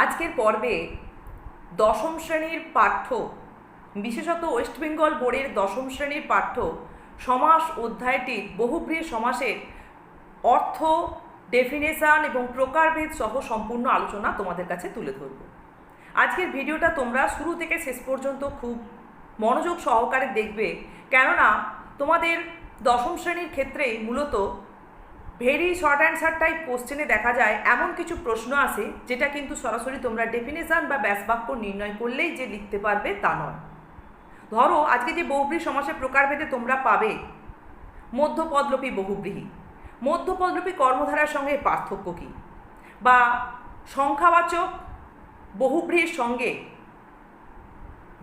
আজকের পর্বে দশম শ্রেণীর পাঠ্য, বিশেষত ওয়েস্ট বেঙ্গল বোর্ডের দশম শ্রেণীর পাঠ্য সমাস অধ্যায়টির বহুব্রীহি সমাসের অর্থ, ডেফিনেশান এবং প্রকারভেদ সহ সম্পূর্ণ আলোচনা তোমাদের কাছে তুলে ধরব। আজকের ভিডিওটা তোমরা শুরু থেকে শেষ পর্যন্ত খুব মনোযোগ সহকারে দেখবে, কেননা তোমাদের দশম শ্রেণীর ক্ষেত্রে মূলত ভেরি শর্ট অ্যান্সার টাইপ কোশ্চেনে দেখা যায় এমন কিছু প্রশ্ন আসে যেটা কিন্তু সরাসরি তোমরা ডেফিনেশান বা ব্যাসবাক্য নির্ণয় করলেই যে লিখতে পারবে তা নয়। ধরো আজকে যে বহুব্রীহি সমাসের প্রকারভেদে তোমরা পাবে মধ্যপদলোপী বহুব্রীহি, মধ্যপদলোপী কর্মধারার সঙ্গে পার্থক্য কী, বা সংখ্যাবাচক বহুব্রীহির সঙ্গে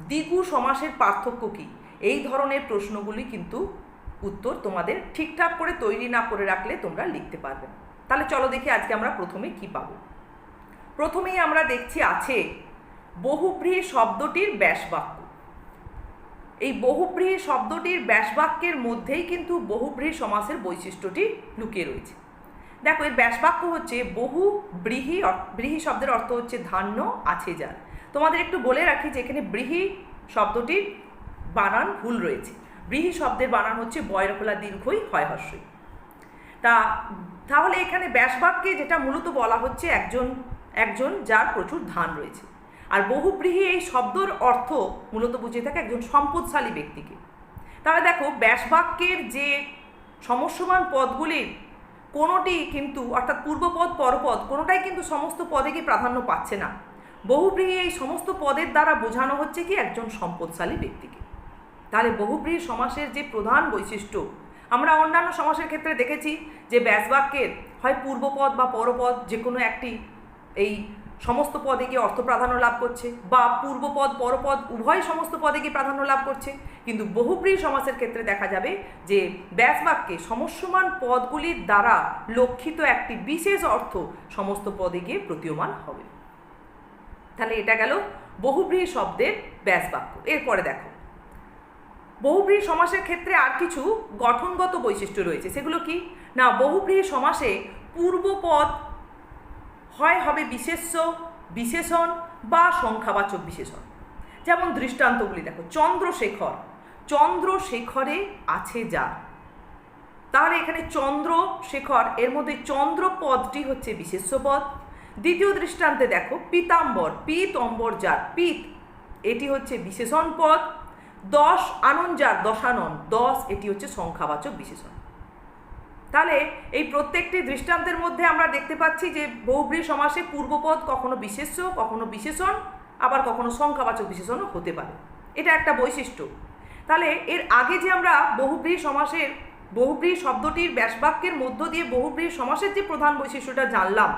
দ্বিগু সমাসের পার্থক্য কী, এই ধরনের প্রশ্নগুলি কিন্তু উত্তর তোমাদের ঠিকঠাক করে তৈরি না করে রাখলে তোমরা লিখতে পারবে। তাহলে চলো দেখি আজকে আমরা প্রথমে কি পাবো। প্রথমেই আমরা দেখছি আছে বহুব্রীহি শব্দটির ব্যাসবাক্য। এই বহুব্রীহি শব্দটির ব্যাসবাক্যের মধ্যেই কিন্তু বহুব্রীহি সমাসের বৈশিষ্ট্যটি লুকিয়ে রয়েছে। দেখো, এর ব্যাসবাক্য হচ্ছে বহুব্রীহি। ব্রীহি শব্দের অর্থ হচ্ছে ধান্য, আছে যার। তোমাদের একটু বলে রাখি যে এখানে ব্রীহি শব্দটির বানান ভুল রয়েছে। ব্রীহি শব্দের বানান হচ্ছে বয়রফলা দীর্ঘই হয় হর্ষই। তাহলে এখানে ব্যাসবাক্যে যেটা মূলত বলা হচ্ছে একজন যার প্রচুর ধান রয়েছে। আর বহুব্রীহি এই শব্দর অর্থ মূলত বুঝিয়ে থাকে একজন সম্পদশালী ব্যক্তিকে। তাহলে দেখো, ব্যাসবাক্যের যে সমস্যমান পদগুলির কোনোটি কিন্তু, অর্থাৎ পূর্বপদ পরপদ কোনোটাই কিন্তু সমস্ত পদে কি প্রাধান্য পাচ্ছে না। বহুব্রীহি এই সমস্ত পদের দ্বারা বোঝানো হচ্ছে কি একজন সম্পদশালী ব্যক্তিকে। তাহলে বহুব্রীহি সমাসের যে প্রধান বৈশিষ্ট্য, আমরা অন্যান্য সমাসের ক্ষেত্রে দেখেছি যে ব্যাসবাক্যের হয় পূর্বপদ বা পরপদ যে কোনো একটি এই সমস্ত পদে গিয়ে অর্থ প্রাধান্য লাভ করছে, বা পূর্বপদ পরপদ উভয় সমস্ত পদে গিয়ে প্রাধান্য লাভ করছে। কিন্তু বহুব্রীহি সমাসের ক্ষেত্রে দেখা যাবে যে ব্যাসবাক্যে সমস্যমান পদগুলির দ্বারা লক্ষিত একটি বিশেষ অর্থ সমস্ত পদে গিয়ে প্রতীয়মান হবে। তাহলে এটা গেল বহুব্রীহি শব্দের ব্যাসবাক্য। এরপরে দেখো, বহুব্রীহি সমাসের ক্ষেত্রে আর কিছু গঠনগত বৈশিষ্ট্য রয়েছে। সেগুলো কি না, বহুব্রীহি সমাসে পূর্বপদ হয় হবে বিশেষ্য, বিশেষণ বা সংখ্যাবাচক বিশেষণ। যেমন দৃষ্টান্তগুলি দেখো, চন্দ্রশেখর, চন্দ্রশেখরে আছে যার। তাহলে এখানে চন্দ্রশেখর এর মধ্যে চন্দ্র পদটি হচ্ছে বিশেষ্য পদ। দ্বিতীয় দৃষ্টান্তে দেখো, পীতাম্বর, পিত অম্বর যার, পিত এটি হচ্ছে বিশেষণ পদ। দশ আনন যার, দশানন, দশ এটি হচ্ছে সংখ্যাবাচক বিশেষণ। তাহলে এই প্রত্যেকটি দৃষ্টান্তের মধ্যে আমরা দেখতে পাচ্ছি যে বহুব্রীহি সমাসে পূর্বপদ কখনো বিশেষ্য, কখনো বিশেষণ, আবার কখনো সংখ্যাবাচক বিশেষণও হতে পারে। এটা একটা বৈশিষ্ট্য। তাহলে এর আগে যে আমরা বহুব্রীহি শব্দটির ব্যাসবাক্যের মধ্য দিয়ে বহুব্রীহি সমাসের যে প্রধান বৈশিষ্ট্যটা জানলাম,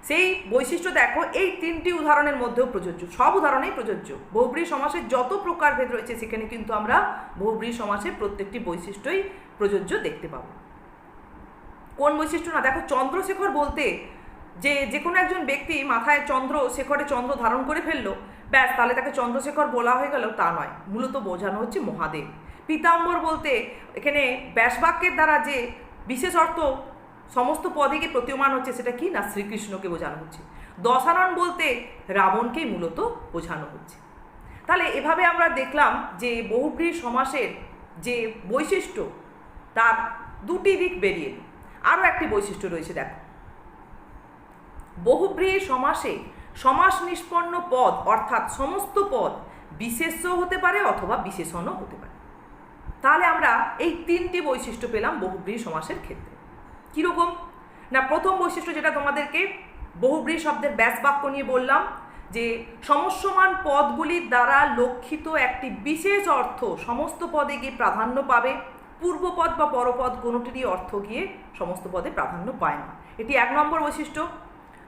সেই বৈশিষ্ট্য দেখো এই তিনটি উদাহরণের মধ্যেও প্রযোজ্য। সব উদাহরণেই প্রযোজ্য। বহুব্রীহি সমাসের যত প্রকারভেদ রয়েছে সেখানে কিন্তু আমরা বহুব্রীহি সমাসের প্রত্যেকটি বৈশিষ্ট্যই প্রযোজ্য দেখতে পাবো। কোন বৈশিষ্ট্য না, দেখো, চন্দ্রশেখর বলতে যে কোনো একজন ব্যক্তি মাথায় চন্দ্রশেখরে চন্দ্র ধারণ করে ফেললো, ব্যাস তাহলে তাকে চন্দ্রশেখর বলা হয়ে গেল তা নয়, মূলত বোঝানো হচ্ছে মহাদেব। পীতাম্বর বলতে এখানে ব্যাসবাক্যের দ্বারা যে বিশেষ অর্থ সমস্ত পদেকে প্রতীয়মান হচ্ছে সেটা কি না, শ্রীকৃষ্ণকে বোঝানো হচ্ছে। দশানন বলতে রাবণকেই মূলত বোঝানো হচ্ছে। তাহলে এভাবে আমরা দেখলাম যে বহুব্রীহি সমাসের যে বৈশিষ্ট্য তার দুটি দিক বেরিয়ে। আরও একটি বৈশিষ্ট্য রয়েছে, দেখো, বহুব্রীহি সমাসে সমাস নিষ্পন্ন পদ অর্থাৎ সমস্ত পদ বিশেষ্য হতে পারে অথবা বিশেষণও হতে পারে। তাহলে আমরা এই তিনটি বৈশিষ্ট্য পেলাম বহুব্রীহি সমাসের ক্ষেত্রে। কীরকম না, প্রথম বৈশিষ্ট্য যেটা তোমাদেরকে বহুব্রীহি শব্দের ব্যাসবাক্য নিয়ে বললাম, যে সমস্যমান পদগুলির দ্বারা লক্ষিত একটি বিশেষ অর্থ সমস্ত পদে গিয়ে প্রাধান্য পাবে। পূর্বপদ বা পরপদ কোনোটিরই অর্থ গিয়ে সমস্ত পদে প্রাধান্য পায় না। এটি এক নম্বর বৈশিষ্ট্য।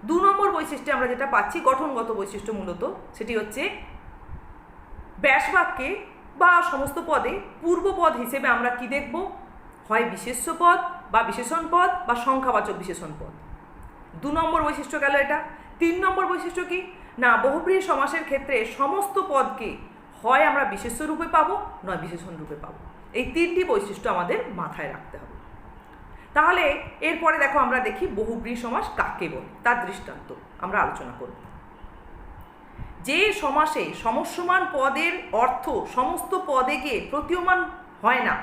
দু নম্বর বৈশিষ্ট্যে আমরা যেটা পাচ্ছি গঠনগত বৈশিষ্ট্য মূলত, সেটি হচ্ছে ব্যাসবাক্যে বা সমস্ত পদে পূর্বপদ হিসেবে আমরা কি দেখব, হয় বিশেষ্য পদ বা বিশেষণ পদ বা সংখ্যাবাচক বিশেষণ পদ। দু নম্বর বৈশিষ্ট্য গেল এটা। তিন নম্বর বৈশিষ্ট্য কি না, বহুব্রীহি সমাসের ক্ষেত্রে সমস্ত পদকে হয় আমরা বিশেষ্য রূপে পাবো, নয় বিশেষণ রূপে পাবো। এই তিনটি বৈশিষ্ট্য আমাদের মাথায় রাখতে হবে। তাহলে এরপরে দেখো আমরা দেখি বহুব্রীহি সমাস কাকে বলে, তার দৃষ্টান্ত আমরা আলোচনা করব। যে সমাসে সমস্যমান পদের অর্থ সমস্ত পদে গিয়ে প্রতীয়মান হয় না,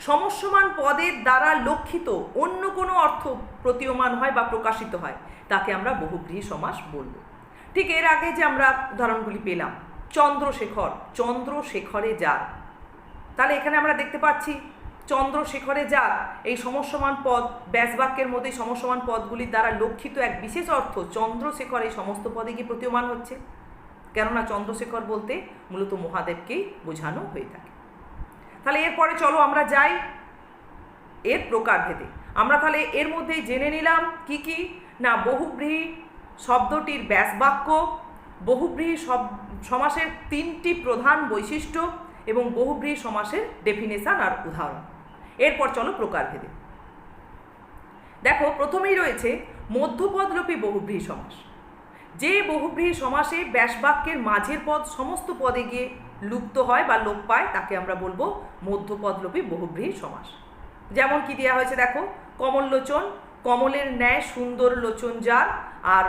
সমস্যমান পদের দ্বারা লক্ষিত অন্য কোনো অর্থ প্রতীয়মান হয় বা প্রকাশিত হয়, তাকে আমরা বহুব্রীহি সমাস বলব। ঠিক এর আগে যে আমরা উদাহরণগুলি পেলাম, চন্দ্রশেখর, চন্দ্রশেখরে যার, তাহলে এখানে আমরা দেখতে পাচ্ছি চন্দ্রশেখরে যার এই সমস্যমান পদ, ব্যাসবাক্যের মধ্যে সমস্যমান পদগুলির দ্বারা লক্ষিত এক বিশেষ অর্থ চন্দ্রশেখর এই সমস্ত পদে গিয়ে প্রতীয়মান হচ্ছে, কেননা চন্দ্রশেখর বলতে মূলত মহাদেবকেই বোঝানো হয়ে থাকে। তাহলে এরপরে চলো আমরা যাই এর প্রকারভেদে। আমরা তাহলে এর মধ্যেই জেনে নিলাম কি কি না, বহুব্রীহি শব্দটির ব্যাসবাক্য, বহুব্রীহি সমাসের 3টি প্রধান বৈশিষ্ট্য এবং বহুব্রীহি সমাসের ডেফিনেশন আর উদাহরণ। এরপর চলো প্রকারভেদে। দেখো, প্রথমেই রয়েছে মধ্যপদলোপী বহুব্রীহি সমাস। যে বহুব্রীহি সমাসে ব্যাসবাক্যের মাঝের পদ সমস্ত পদে গিয়ে লুপ্ত হয় বা লোপ পায়, তাকে আমরা বলবো মধ্যপদলোপী বহুব্রীহি সমাস। যেমন কি দেওয়া হয়েছে দেখো, কমললোচন, কমলের ন্যায় সুন্দর লোচন যার, আর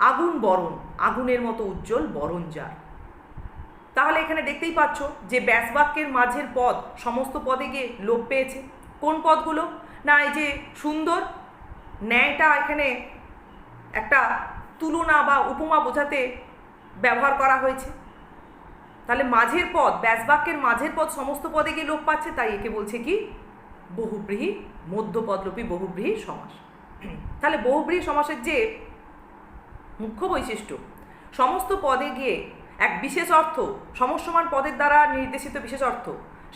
আগুন বরণ, আগুনের মতো উজ্জ্বল বরণ যার। তাহলে এখানে দেখতেই পাচ্ছ যে ব্যাসবাক্যের মাঝের পদ সমস্ত পদে গিয়ে লোপ পেয়েছে। কোন পদগুলো না, এই যে সুন্দর, ন্যায়টা এখানে একটা তুলনা বা উপমা বোঝাতে ব্যবহার করা হয়েছে। তাহলে মাঝের পদ, ব্যাসবাক্যের মাঝের পদ সমস্ত পদে গিয়ে লোপ পাচ্ছে, তাই একে বলছে কি বহুব্রীহি মধ্যপদলোপী বহুব্রীহি সমাস। তাহলে বহুব্রীহি সমাসের যে মুখ্য বৈশিষ্ট্য, সমস্ত পদে গিয়ে এক বিশেষ অর্থ, সমস্যমান পদের দ্বারা নির্দেশিত বিশেষ অর্থ,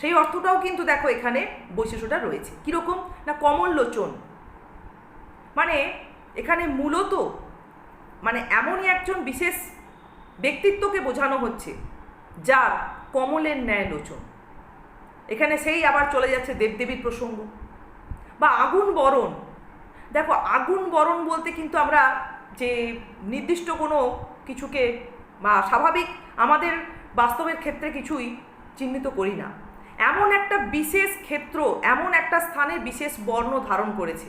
সেই অর্থটাও কিন্তু দেখো এখানে বৈশিষ্ট্যটা রয়েছে। কীরকম না, কমললোচন মানে এখানে মূলত মানে এমনই একজন বিশেষ ব্যক্তিত্বকে বোঝানো হচ্ছে যার কমলের ন্যায় লোচন। এখানে সেই আবার চলে যাচ্ছে দেবদেবীর প্রসঙ্গ। বা আগুন বরণ, দেখো আগুন বরণ বলতে কিন্তু আমরা যে নির্দিষ্ট কোনো কিছুকে বা স্বাভাবিক আমাদের বাস্তবের ক্ষেত্রে কিছুই চিহ্নিত করি না, এমন একটা বিশেষ ক্ষেত্র, এমন একটা স্থানে বিশেষ বর্ণ ধারণ করেছে,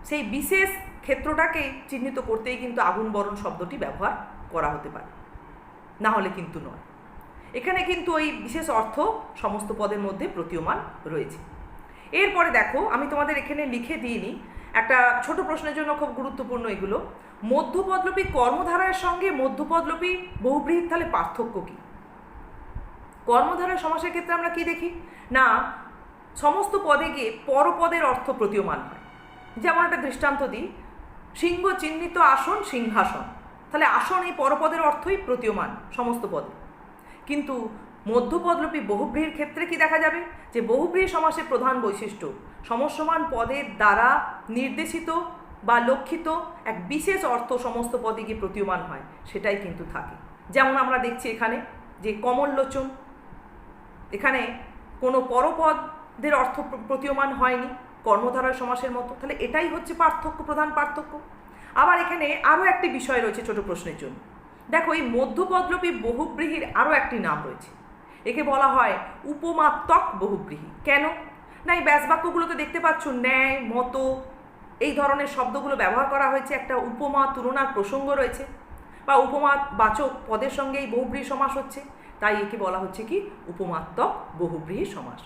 সেই বিশেষ ক্ষেত্রটাকে চিহ্নিত করতেই কিন্তু আগুন বরণ শব্দটি ব্যবহার করা হতে পারে, না হলে কিন্তু নয়। এখানে কিন্তু ওই বিশেষ অর্থ সমস্ত পদের মধ্যে প্রতীয়মান রয়েছে। এরপরে দেখো, আমি তোমাদের এখানে লিখে দিইনি, একটা ছোট প্রশ্নের জন্য খুব গুরুত্বপূর্ণ এগুলো। মধ্যপদলোপী কর্মধারার সঙ্গে মধ্যপদলোপী বহুব্রীহির তাহলে পার্থক্য কী? কর্মধারার সমাসের ক্ষেত্রে আমরা কি দেখি না, সমস্ত পদে গিয়ে পরপদের অর্থ প্রতীয়মান হয়। যেমন একটা দৃষ্টান্ত দিই, সিংহ চিহ্নিত আসন সিংহাসন, তাহলে আসন এই পরপদের অর্থই প্রতীয়মান সমস্ত পদে। কিন্তু মধ্যপদলোপী বহুব্রীহির ক্ষেত্রে কি দেখা যাবে, যে বহুব্রীহি সমাসের প্রধান বৈশিষ্ট্য সমস্যমান পদের দ্বারা নির্দেশিত বা লক্ষিত এক বিশেষ অর্থ সমস্ত পদে গিয়ে প্রতীয়মান হয়, সেটাই কিন্তু থাকে। যেমন আমরা দেখছি এখানে যে কমললোচন, এখানে কোনো পরপদের অর্থ প্রতীয়মান হয়নি কর্মধারয় সমাসের মতো, তাহলে এটাই হচ্ছে পার্থক্য, প্রধান পার্থক্য। আবার এখানে আরও একটি বিষয় রয়েছে ছোট প্রশ্নের জন্য। দেখো, এই মধ্যপদলোপী বহুব্রীহির আরও একটি নাম রয়েছে, একে বলা হয় উপমাত্মক বহুব্রীহি। কেন না, এই ব্যাসবাক্যগুলোতে দেখতে পাচ্ছ ন্যায়, মতো এই ধরনের শব্দগুলো ব্যবহার করা হয়েছে, একটা উপমা তুলনার প্রসঙ্গ রয়েছে, বা উপমা বাচক পদের সঙ্গে এই বহুব্রীহি সমাস হচ্ছে, তাই একে বলা হচ্ছে কি উপমাত্মক বহুব্রীহি সমাস।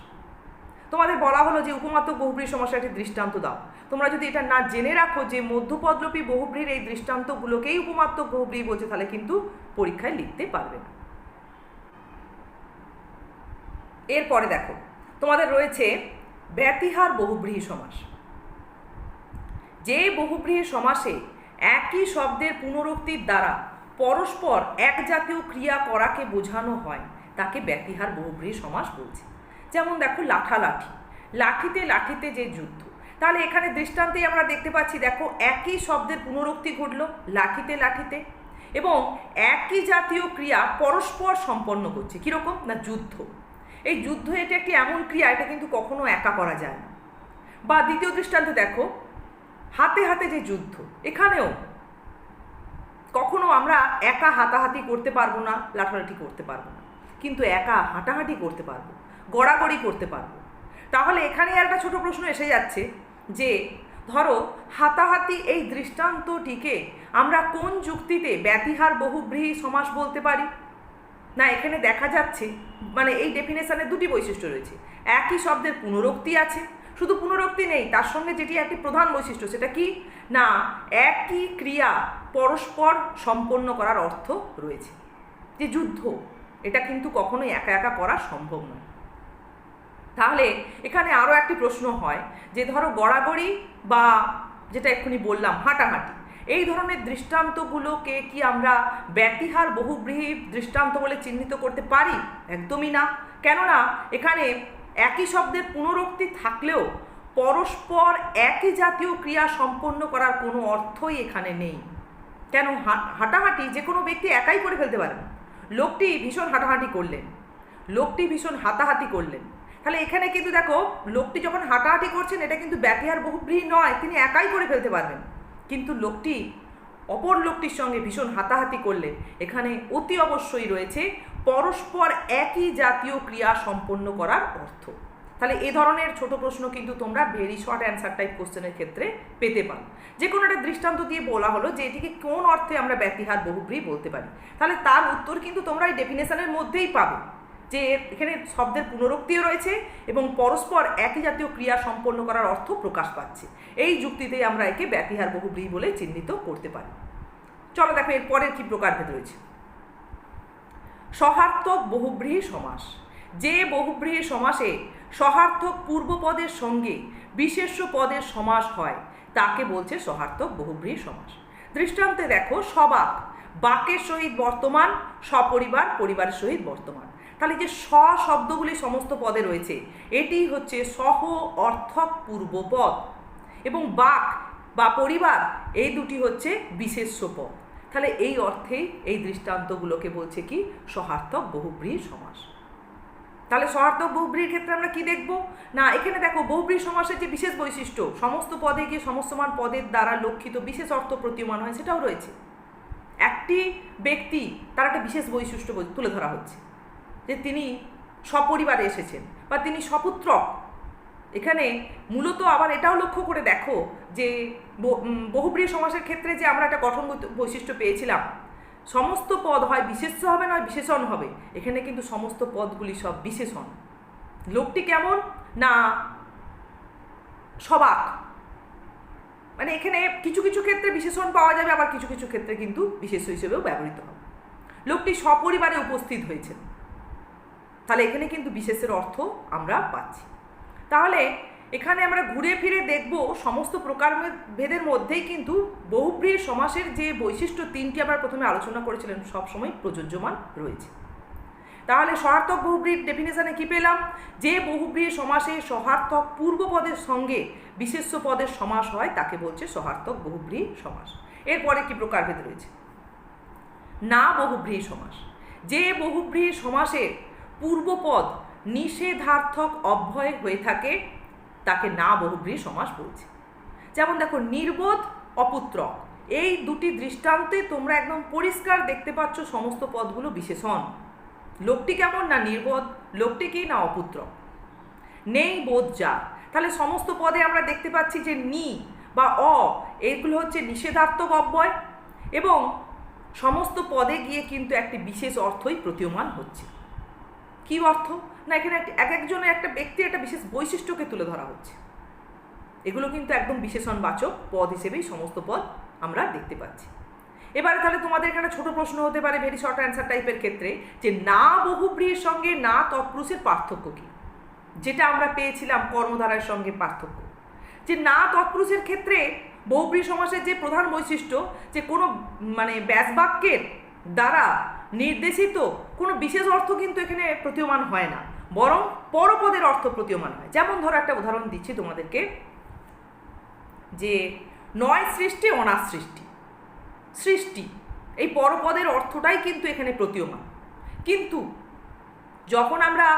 তোমাদের বলা হলো যে উপমাত্মক বহুব্রীহি সমাসের একটি দৃষ্টান্ত দাও। তোমরা যদি এটা না জেনে রাখো যে মধ্যপদলোপী বহুব্রীহির এই দৃষ্টান্তগুলোকেই উপমাত্মক বহুব্রীহি বলছে, তাহলে কিন্তু পরীক্ষায় লিখতে পারবে না। এরপরে দেখো, তোমাদের রয়েছে ব্যতিহার বহুব্রীহি সমাস। যে বহুব্রীহি সমাসে একই শব্দের পুনরুক্তির দ্বারা পরস্পর এক জাতীয় ক্রিয়া করাকে বোঝানো হয়, তাকে ব্যতিহার বহুব্রীহি সমাস বলছে। যেমন দেখো, লাঠালাঠি, লাঠিতে লাঠিতে যে যুদ্ধ, তাহলে এখানে দৃষ্টান্তেই আমরা দেখতে পাচ্ছি, দেখো একই শব্দের পুনরুক্তি ঘটল লাঠিতে লাঠিতে, এবং একই জাতীয় ক্রিয়া পরস্পর সম্পন্ন করছে। কীরকম না, যুদ্ধ। এই যুদ্ধ এটা একটি এমন ক্রিয়া, এটা কিন্তু কখনো একা করা যায় না। বা দ্বিতীয় দৃষ্টান্তে দেখো, হাতে হাতে যে যুদ্ধ, এখানেও কখনো আমরা একা হাতাহাতি করতে পারবো না, লাঠালাঠি করতে পারবো না, কিন্তু একা হাঁটাহাঁটি করতে পারবো, গড়াগড়ি করতে পারবো। তাহলে এখানে একটা ছোট প্রশ্ন এসে যাচ্ছে যে ধরো হাতাহাতি এই দৃষ্টান্তটিকে আমরা কোন যুক্তিতে ব্যতিহার বহুব্রীহি সমাস বলতে পারি? না, এখানে দেখা যাচ্ছে মানে এই ডেফিনেশনে দুটি বৈশিষ্ট্য রয়েছে। একই শব্দের পুনরুক্তি আছে, শুধু পুনরুক্তি নেই, তার সঙ্গে যেটি একটি প্রধান বৈশিষ্ট্য সেটা কি না একই ক্রিয়া পরস্পর সম্পন্ন করার অর্থ রয়েছে। যে যুদ্ধ, এটা কিন্তু কখনোই একা একা করা সম্ভব নয়। তাহলে এখানে আরও একটি প্রশ্ন হয় যে ধরো গড়াগড়ি বা যেটা এক্ষুনি বললাম হাঁটাহাঁটি, এই ধরনের দৃষ্টান্তগুলোকে কি আমরা ব্যতিহার বহুব্রীহি দৃষ্টান্ত বলে চিহ্নিত করতে পারি? একদমই না। কেননা এখানে একই শব্দের পুনরুক্তি থাকলেও পরস্পর একই জাতীয় ক্রিয়া সম্পন্ন করার কোনো অর্থই এখানে নেই। কেন? হাঁটাহাঁটি যে কোনো ব্যক্তি একাই করে ফেলতে পারেন। লোকটি ভীষণ হাঁটাহাঁটি করলেন, লোকটি ভীষণ হাতাহাতি করলেন, তাহলে এখানে কিন্তু দেখো লোকটি যখন হাঁটাহাঁটি করছেন এটা কিন্তু ব্যতিহার বহুব্রীহি নয়, তিনি একাই করে ফেলতে পারবেন। কিন্তু লোকটি অপর লোকটির সঙ্গে ভীষণ হাতাহাতি করলে এখানে অতি অবশ্যই রয়েছে পরস্পর একই জাতীয় ক্রিয়া সম্পন্ন করার অর্থ। তাহলে এ ধরনের ছোট প্রশ্ন কিন্তু তোমরা ভেরি শর্ট অ্যান্সার টাইপ কোশ্চেনের ক্ষেত্রে পেতে পারো। যে কোনো একটা দৃষ্টান্ত দিয়ে বলা হলো যে এটিকে কোন অর্থে আমরা ব্যতিহার বহুব্রীহি বলতে পারি, তাহলে তার উত্তর কিন্তু তোমরা এই ডেফিনেশনের মধ্যেই পাবে যে এখানে শব্দের পুনরুক্তিও রয়েছে এবং পরস্পর একই জাতীয় ক্রিয়া সম্পন্ন করার অর্থ প্রকাশ পাচ্ছে। এই যুক্তিতেই আমরা একে ব্যতিহার বহুব্রীহি বলে চিহ্নিত করতে পারি। চলো দেখো এরপরের কি প্রকারভেদ রয়েছে। সহার্থক বহুব্রীহি সমাস। যে বহুব্রীহি সমাসে সহার্থক পূর্বপদের সঙ্গে বিশেষ্য পদের সমাস হয় তাকে বলছে সহার্থক বহুব্রীহি সমাস। দৃষ্টান্তে দেখো সবাক, বাকের সহিত বর্তমান, সপরিবার, পরিবারের সহিত বর্তমান। তাহলে যে স শব্দগুলি সমস্ত পদে রয়েছে এটি হচ্ছে সহ অর্থক পূর্বপদ এবং বাক বা পরিবার এই দুটি হচ্ছে বিশেষ্য পদ। তাহলে এই অর্থেই এই দৃষ্টান্তগুলোকে বলছে কি সহার্থক বহুব্রীহি সমাস। তাহলে সহার্থক বহুব্রীহির ক্ষেত্রে আমরা কি দেখব না এখানে দেখো বহুব্রীহি সমাসের যে বিশেষ বৈশিষ্ট্য সমস্ত পদে গিয়ে সমস্তমান পদের দ্বারা লক্ষিত বিশেষ অর্থ প্রতীয়মান হয় সেটাও রয়েছে। একটি ব্যক্তি তার একটা বিশেষ বৈশিষ্ট্য তুলে ধরা হচ্ছে যে তিনি সপরিবারে এসেছেন বা তিনি সপুত্রক। এখানে মূলত আবার এটাও লক্ষ্য করে দেখো যে বহুব্রীহি সমাসের ক্ষেত্রে যে আমরা একটা গঠনগত বৈশিষ্ট্য পেয়েছিলাম সমস্ত পদ হয় বিশেষ্য হবে নয় বিশেষণ হবে, এখানে কিন্তু সমস্ত পদগুলি সব বিশেষণ। লোকটি কেমন না সবাক, মানে এখানে কিছু কিছু ক্ষেত্রে বিশেষণ পাওয়া যাবে আবার কিছু কিছু ক্ষেত্রে কিন্তু বিশেষ্য হিসেবেও ব্যবহৃত হবে। লোকটি সপরিবারে উপস্থিত হয়েছেন, তাহলে এখানে কিন্তু বিশেষের অর্থ আমরা পাচ্ছি। তাহলে এখানে আমরা ঘুরে ফিরে দেখব সমস্ত প্রকারভেদের মধ্যেই কিন্তু বহুব্রীহি সমাসের যে বৈশিষ্ট্য তিনটি আমরা প্রথমে আলোচনা করেছিলেন সবসময় প্রযোজ্যমান রয়েছে। তাহলে সহার্থক বহুব্রীহির ডেফিনেশনে কি পেলাম? যে বহুব্রীহি সমাসে সহার্থক পূর্বপদের সঙ্গে বিশেষ্য পদের সমাস হয় তাকে বলছে সহার্থক বহুব্রীহি সমাস। এরপরে কি প্রকারভেদ রয়েছে? না বহুব্রীহি সমাস। যে বহুব্রীহি সমাসের পূর্বপদ নিষেধার্থক অব্যয় হয়ে থাকে তাকে না বহুব্রীহি সমাস বলছে। যেমন দেখো নির্বোধ, অপুত্রক, এই দুটি দৃষ্টান্তে তোমরা একদম পরিষ্কার দেখতে পাচ্ছ সমস্ত পদগুলো বিশেষণ। লোকটি কেমন না নির্বোধ, লোকটি কি না অপুত্রক। নেই বোধ যার, তাহলে সমস্ত পদে আমরা দেখতে পাচ্ছি যে নি বা অ এইগুলো হচ্ছে নিষেধার্থক অব্যয় এবং সমস্ত পদে গিয়ে কিন্তু একটি বিশেষ অর্থই প্রতীয়মান হচ্ছে। কি অর্থ না এখানে এক একজনের একটা ব্যক্তির একটা বিশেষ বৈশিষ্ট্যকে তুলে ধরা হচ্ছে। এগুলো কিন্তু একদম বিশেষণবাচক পদ হিসেবেই সমস্ত পদ আমরা দেখতে পাচ্ছি। এবারে তাহলে তোমাদের এখানে ছোট প্রশ্ন হতে পারে ভেরি শর্ট অ্যান্সার টাইপের ক্ষেত্রে যে না বহুব্রীহির সঙ্গে না তৎপুরুষের পার্থক্য কি, যেটা আমরা পেয়েছিলাম কর্মধারার সঙ্গে পার্থক্য। যে না তৎপুরুষের ক্ষেত্রে বহুব্রীহি সমাসের যে প্রধান বৈশিষ্ট্য যে কোনো মানে ব্যাসবাক্যের দ্বারা নির্দেশিত কোনো বিশেষ অর্থ কিন্তু এখানে প্রতীয়মান হয় না, বরং পরপদের অর্থ প্রতীয়মান হয়। যেমন ধরো একটা উদাহরণ দিচ্ছি তোমাদেরকে যে নয় সৃষ্টি অনাথ সৃষ্টি, সৃষ্টি এই পরপদের অর্থটাই কিন্তু এখানে প্রতীয়মান। কিন্তু যখন আমরা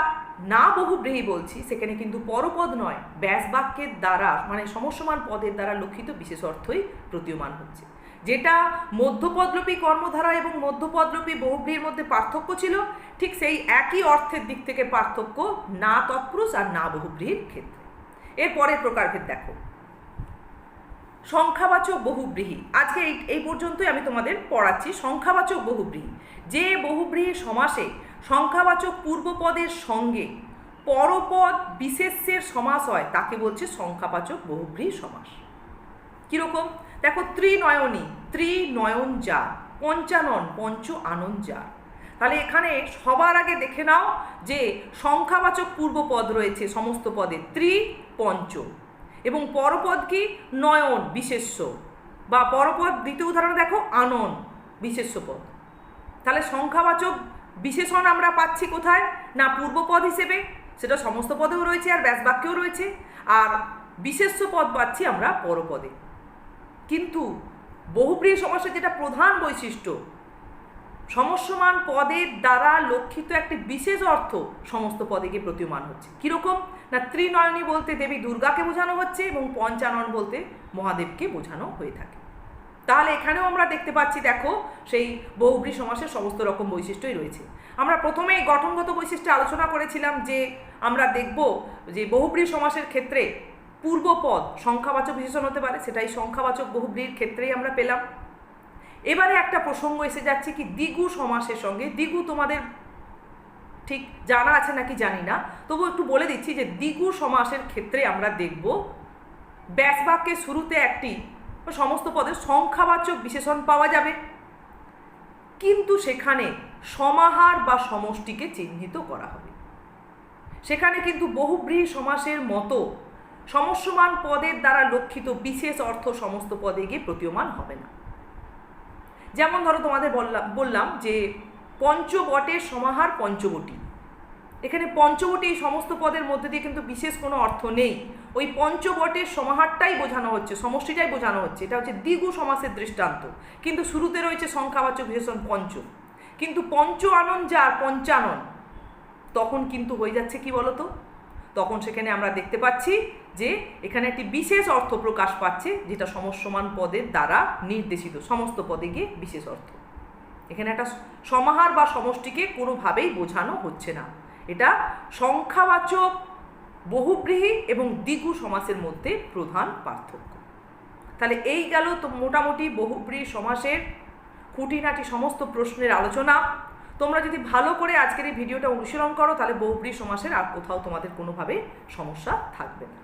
না বহুব্রীহি বলছি সেখানে কিন্তু পরপদ নয় ব্যাসবাক্যের দ্বারা মানে সমস্যমান পদের দ্বারা লক্ষিত বিশেষ অর্থই প্রতীয়মান হচ্ছে। যেটা মধ্যপদলোপী কর্মধারা এবং মধ্যপদলোপী বহুব্রীহির মধ্যে পার্থক্য ছিল, ঠিক সেই একই অর্থের দিক থেকে পার্থক্য না তৎপুরুষ আর না বহুব্রীহির ক্ষেত্রে। এর পরের প্রকারভেদ দেখো সংখ্যাবাচক বহুব্রীহি। আজকে এই পর্যন্তই আমি তোমাদের পড়াচ্ছি। সংখ্যাবাচক বহুব্রীহি, যে বহুব্রীহি সমাসে সংখ্যাবাচক পূর্বপদের সঙ্গে পরপদ বিশেষ্যের সমাস হয় তাকে বলছে সংখ্যাবাচক বহুব্রীহি সমাস। কীরকম দেখো, ত্রিনয়নী, ত্রিনয়ন যার, পঞ্চানন, পঞ্চ আনন যার। তাহলে এখানে সবার আগে দেখে নাও যে সংখ্যাবাচক পূর্বপদ রয়েছে সমস্ত পদে ত্রি, পঞ্চ, এবং পরপদ কি নয়ন বিশেষ্য, বা পরপদ দ্বিতীয় উদাহরণ দেখো আনন বিশেষ্য পদ। তাহলে সংখ্যাবাচক বিশেষণ আমরা পাচ্ছি কোথায় না পূর্বপদ হিসেবে, সেটা সমস্ত পদেও রয়েছে আর ব্যাস বাক্যেও রয়েছে, আর বিশেষ্য পদ পাচ্ছি আমরা পরপদে। কিন্তু বহুব্রীহি সমাসের যেটা প্রধান বৈশিষ্ট্য, সমস্যমান পদের দ্বারা লক্ষিত একটি বিশেষ অর্থ সমস্ত পদে গিয়ে প্রতীয়মান হচ্ছে। কীরকম না ত্রিনয়নী বলতে দেবী দুর্গাকে বোঝানো হচ্ছে এবং পঞ্চানন বলতে মহাদেবকে বোঝানো হয়ে থাকে। তাহলে এখানেও আমরা দেখতে পাচ্ছি, দেখো সেই বহুব্রীহি সমাসের সমস্ত রকম বৈশিষ্ট্যই রয়েছে। আমরা প্রথমেই গঠনগত বৈশিষ্ট্য আলোচনা করেছিলাম যে আমরা দেখব যে বহুব্রীহি সমাসের ক্ষেত্রে পূর্বপদ সংখ্যাবাচক বিশেষণ হতে পারে, সেটাই সংখ্যাবাচক বহুব্রীহির ক্ষেত্রেই আমরা পেলাম। এবারে একটা প্রসঙ্গ এসে যাচ্ছে কি দ্বিগু সমাসের সঙ্গে। দ্বিগু তোমাদের ঠিক জানা আছে নাকি জানি না, তবু একটু বলে দিচ্ছি যে দ্বিগু সমাসের ক্ষেত্রে আমরা দেখব ব্যাস বাক্যের শুরুতে একটি সমস্ত পদের সংখ্যাবাচক বিশেষণ পাওয়া যাবে, কিন্তু সেখানে সমাহার বা সমষ্টিকে চিহ্নিত করা হবে। সেখানে কিন্তু বহুব্রীহি সমাসের মতো সমস্যমান পদের দ্বারা লক্ষিত বিশেষ অর্থ সমস্ত পদে গিয়ে প্রতীয়মান হবে না। যেমন ধরো তোমাদের বললাম যে পঞ্চবটের সমাহার পঞ্চবটী। এখানে পঞ্চবটী সমস্ত পদের মধ্যে দিয়ে কিন্তু বিশেষ কোনো অর্থ নেই, ওই পঞ্চবটের সমাহারটাই বোঝানো হচ্ছে, সমষ্টিটাই বোঝানো হচ্ছে। এটা হচ্ছে দ্বিগু সমাসের দৃষ্টান্ত, কিন্তু শুরুতে রয়েছে সংখ্যাবাচক বিশেষণ পঞ্চ। কিন্তু পঞ্চ আনন যার, পঞ্চানন, তখন কিন্তু হয়ে যাচ্ছে কি বলতো, তখন সেখানে আমরা দেখতে পাচ্ছি যে এখানে একটি বিশেষ অর্থ প্রকাশ পাচ্ছে, যেটা সমস্যমান পদের দ্বারা নির্দেশিত, সমস্ত পদে গিয়ে বিশেষ অর্থ। এখানে একটা সমাহার বা সমষ্টিকে কোনোভাবেই বোঝানো হচ্ছে না। এটা সংখ্যাবাচক বহুব্রীহি এবং দ্বিগু সমাসের মধ্যে প্রধান পার্থক্য। তাহলে এই গেল তো মোটামুটি বহুব্রীহি সমাসের খুঁটিনাটি সমস্ত প্রশ্নের আলোচনা। তোমরা যদি ভালো করে আজকের এই ভিডিওটা অনুশীলন করো তাহলে বহুব্রীহি সমাসের আর কোথাও তোমাদের কোনোভাবে সমস্যা থাকবে না।